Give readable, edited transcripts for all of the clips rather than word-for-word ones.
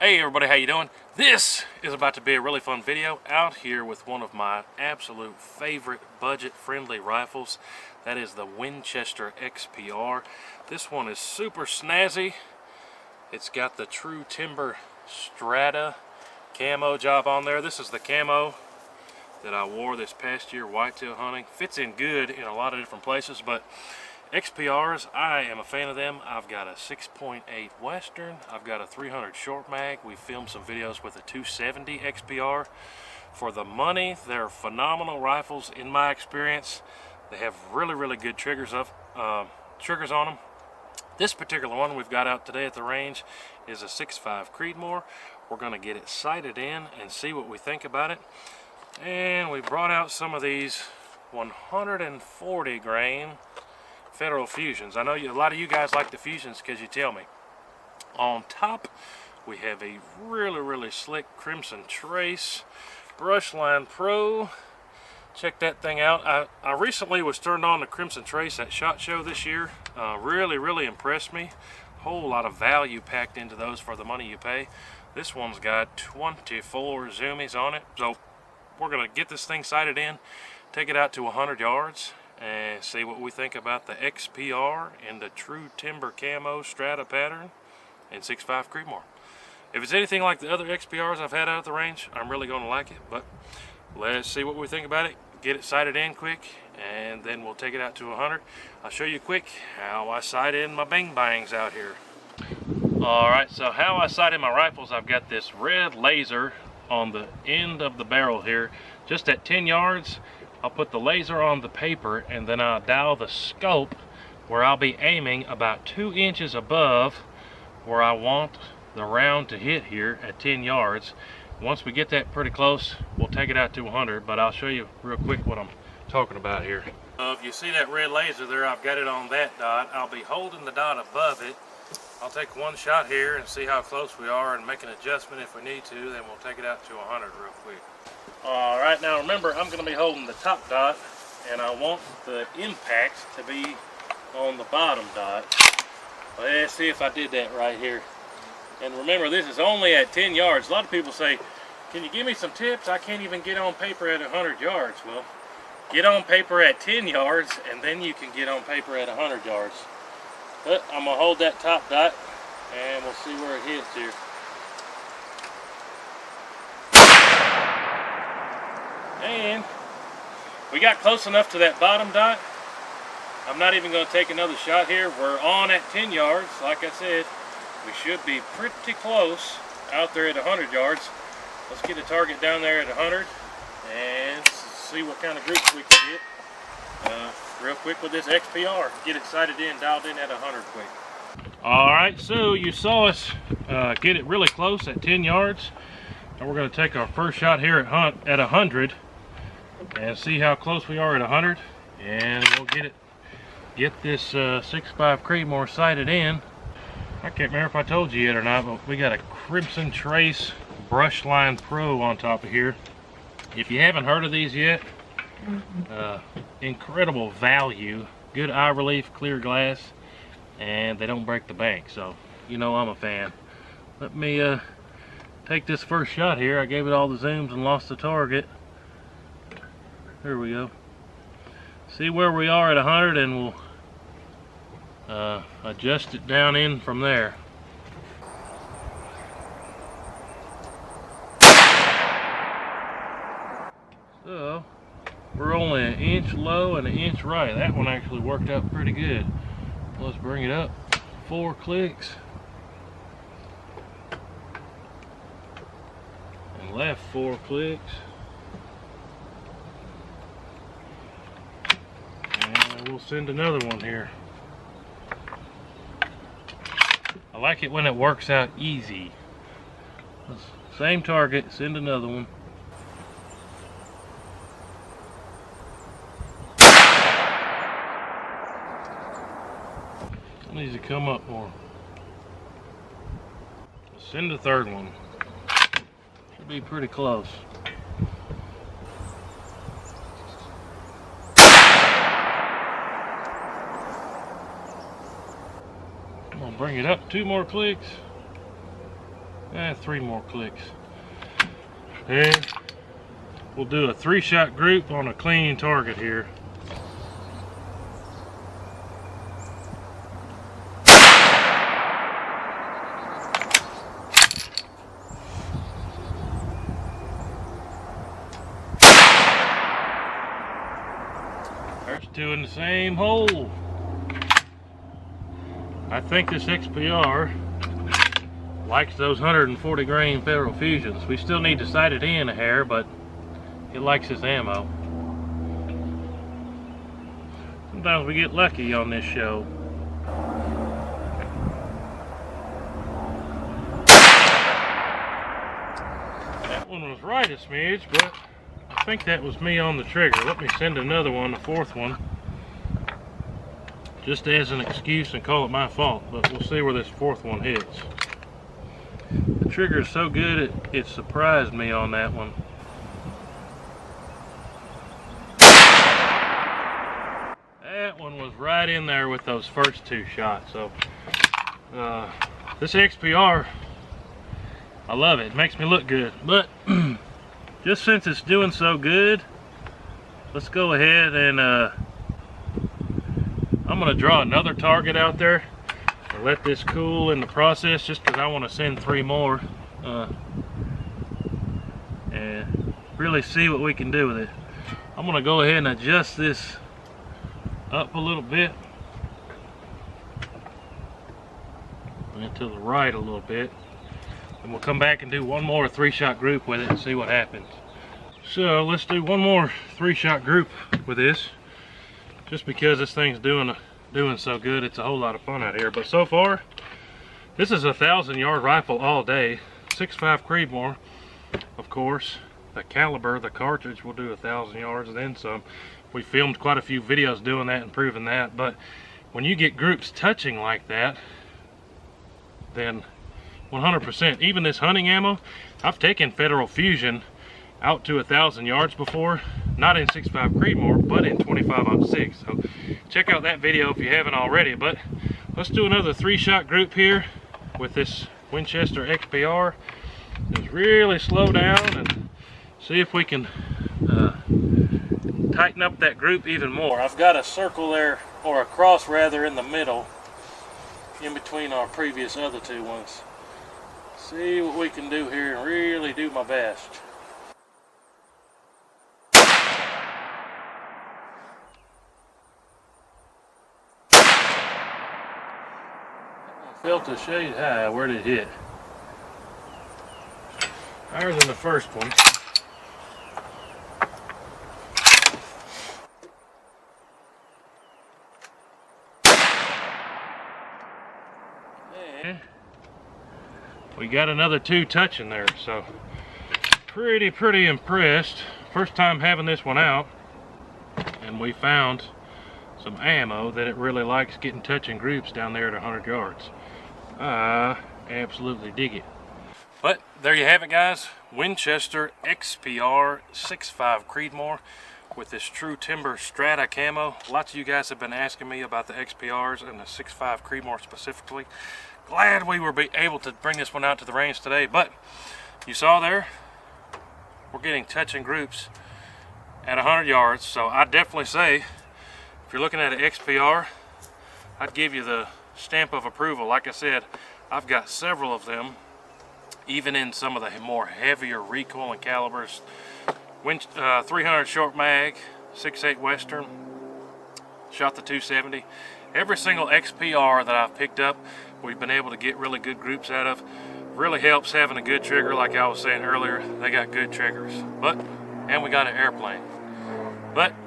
Hey everybody, how you doing? This is about to be a really fun video out here with one of my absolute favorite budget-friendly rifles. That is the Winchester XPR. This one is super snazzy. It's got the true timber strata camo job on there. This is the camo that I wore this past year whitetail hunting. Fits in good in a lot of different places, but XPRs, I am a fan of them. I've got a 6.5 Western. I've got a 300 short mag. We filmed some videos with a 270 XPR. For the money, they're phenomenal rifles in my experience. They have really good triggers on them. This particular one we've got out today at the range is a 6.5 Creedmoor. We're going to get it sighted in and see what we think about it. And we brought out some of these 140 grain Federal Fusions. I know a lot of you guys like the Fusions because you tell me. On top, we have a really slick Crimson Trace Brushline Pro. Check that thing out. I recently was turned on to Crimson Trace at SHOT Show this year. Really impressed me. A whole lot of value packed into those for the money you pay. This one's got 24 zoomies on it. So we're going to get this thing sighted in, take it out to 100 yards, and see what we think about the XPR and the true timber camo strata pattern and 6.5 Creedmoor. If it's anything like the other XPRs I've had out at the range, I'm really going to like it, but let's see what we think about it, get it sighted in quick, and then we'll take it out to 100. I'll show you quick how I sight in my bang bangs out here. Alright, so how I sight in my rifles, I've got this red laser on the end of the barrel here, just at 10 yards. I'll put the laser on the paper and then I'll dial the scope where I'll be aiming about 2 inches above where I want the round to hit here at 10 yards. Once we get that pretty close, we'll take it out to 100, but I'll show you real quick what I'm talking about here. If you see that red laser there, I've got it on that dot. I'll be holding the dot above it. I'll take one shot here and see how close we are and make an adjustment if we need to, then we'll take it out to 100 real quick. Alright, now remember, I'm going to be holding the top dot, and I want the impact to be on the bottom dot. Let's see if I did that right here. And remember, this is only at 10 yards. A lot of people say, can you give me some tips? I can't even get on paper at 100 yards. Well, get on paper at 10 yards, and then you can get on paper at 100 yards. But I'm going to hold that top dot, and we'll see where it hits here. And we got close enough to that bottom dot. I'm not even going to take another shot here. We're on at 10 yards. Like I said, we should be pretty close out there at 100 yards. Let's get the target down there at 100 and see what kind of groups we can get real quick with this XPR. Get it sighted in, dialed in at 100 quick. Alright, so you saw us get it really close at 10 yards. And we're going to take our first shot here at 100 and see how close we are at 100, and we'll get this 6.5 Creedmoor sighted in. I can't remember if I told you yet or not, but we got a Crimson Trace Brushline Pro on top of here. If you haven't heard of these yet, incredible value, good eye relief, clear glass, and they don't break the bank, so you know I'm a fan. Let me take this first shot here. I gave it all the zooms and lost the target. There we go. See where we are at 100, and we'll adjust it down in from there. So we're only an inch low and an inch right. That one actually worked out pretty good. Let's bring it up 4 clicks. And left 4 clicks. And we'll send another one here. I like it when it works out easy. Same target, send another one. It needs to come up more. Send the third one. Should be pretty close. I'm gonna bring it up 2 more clicks. And 3 more clicks. And we'll do a 3-shot group on a clean target here. There's 2 in the same hole. I think this XPR likes those 140 grain Federal Fusions. We still need to sight it in a hair, but it likes its ammo. Sometimes we get lucky on this show. That one was right a smidge, but I think that was me on the trigger. Let me send another one, the 4th one, just as an excuse and call it my fault, but we'll see where this 4th one hits. The trigger is so good, it surprised me on that one. That one was right in there with those first 2 shots. So this XPR, I love it. It makes me look good. But just since it's doing so good, let's go ahead and I'm going to draw another target out there. Let this cool in the process, just because I want to send 3 more and really see what we can do with it. I'm going to go ahead and adjust this up a little bit and to the right a little bit, and we'll come back and do one more 3-shot group with it and see what happens. So let's do one more 3-shot group with this, just because this thing's doing so good. It's a whole lot of fun out here. But so far, this is a 1,000-yard rifle all day. 6.5 Creedmoor, of course. The caliber, the cartridge, will do 1,000 yards and then some. We filmed quite a few videos doing that and proving that. But when you get groups touching like that, then 100%. Even this hunting ammo, I've taken Federal Fusion out to 1,000 yards before, not in 6.5 Creedmoor, but in 25-06. So check out that video if you haven't already. But let's do another 3-shot group here with this Winchester XPR. Just really slow down and see if we can tighten up that group even more. I've got a circle there, or a cross rather, in the middle, in between our previous other 2 ones. See what we can do here and really do my best. Felt a shade high. Where did it hit? Higher than the first one. And we got another 2 touching there, so pretty impressed. First time having this one out, and we found some ammo that it really likes getting touching groups down there at 100 yards. I absolutely dig it. But there you have it, guys. Winchester XPR 6.5 Creedmoor with this True Timber Strata camo. Lots of you guys have been asking me about the XPRs and the 6.5 Creedmoor specifically. Glad we were able to bring this one out to the range today. But you saw there, we're getting touching groups at 100 yards. So I definitely say, if you're looking at an XPR, I'd give you the stamp of approval. Like I said, I've got several of them, even in some of the more heavier recoil and calibers. 300 short mag, 6.8 Western, shot the 270. Every single XPR that I've picked up, we've been able to get really good groups out of. Really helps having a good trigger. Like I was saying earlier, they got good triggers. And we got an airplane.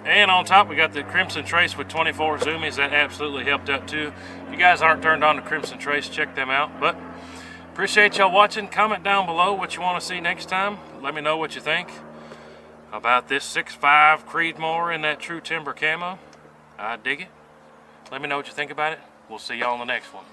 And on top we got the Crimson Trace with 24 zoomies. That absolutely helped out too. If you guys aren't turned on to Crimson Trace, check them out. But appreciate y'all watching. Comment down below what you want to see next time. Let me know what you think about this 6.5 Creedmoor in that True Timber camo. I dig it. Let me know what you think about it. We'll see y'all on the next one.